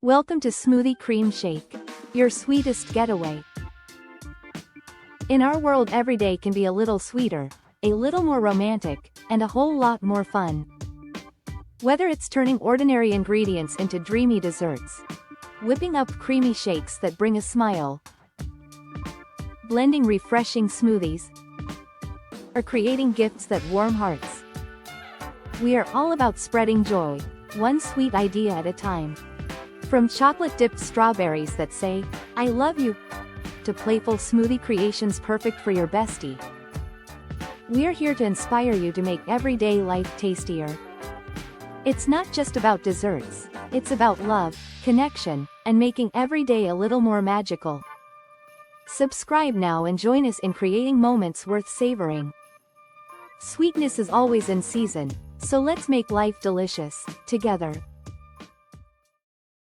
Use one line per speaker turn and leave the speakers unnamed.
Welcome to Smoothie Cream Shake, your sweetest getaway. In our world, every day can be a little sweeter, a little more romantic, and a whole lot more fun. Whether it's turning ordinary ingredients into dreamy desserts, whipping up creamy shakes that bring a smile, blending refreshing smoothies, or creating gifts that warm hearts, we are all about spreading joy, one sweet idea at a time. From chocolate-dipped strawberries that say, "I love you," to playful smoothie creations perfect for your bestie, we're here to inspire you to make everyday life tastier. It's not just about desserts, it's about love, connection, and making every day a little more magical. Subscribe now and join us in creating moments worth savoring. Sweetness is always in season, so let's make life delicious, together.